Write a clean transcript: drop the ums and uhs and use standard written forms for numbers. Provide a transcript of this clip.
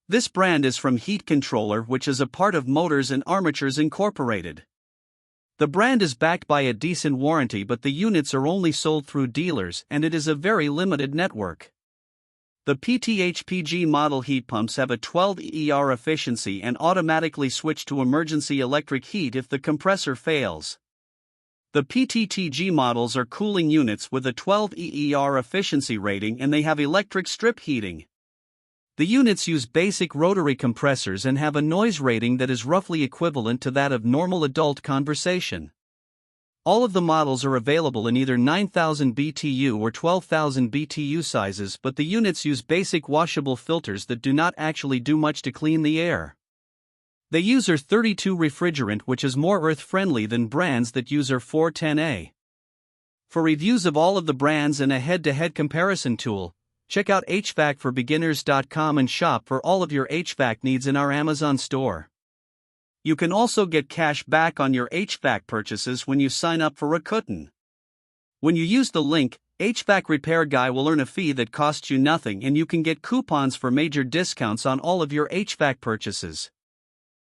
This brand is from Heat Controller, which is a part of Motors and Armatures Incorporated. The brand is backed by a decent warranty, but the units are only sold through dealers and it is a very limited network. The PTAC model heat pumps have a 12 ER efficiency and automatically switch to emergency electric heat if the compressor fails. The PTAC models are cooling units with a 12 ER efficiency rating and they have electric strip heating. The units use basic rotary compressors and have a noise rating that is roughly equivalent to that of normal adult conversation. All of the models are available in either 9000 BTU or 12,000 BTU sizes, but the units use basic washable filters that do not actually do much to clean the air. They use R32 refrigerant, which is more earth-friendly than brands that use R410A. For reviews of all of the brands and a head-to-head comparison tool, check out HvacRepairGuy.com and shop for all of your HVAC needs in our Amazon store. You can also get cash back on your HVAC purchases when you sign up for Rakuten. When you use the link, HVAC Repair Guy will earn a fee that costs you nothing and you can get coupons for major discounts on all of your HVAC purchases.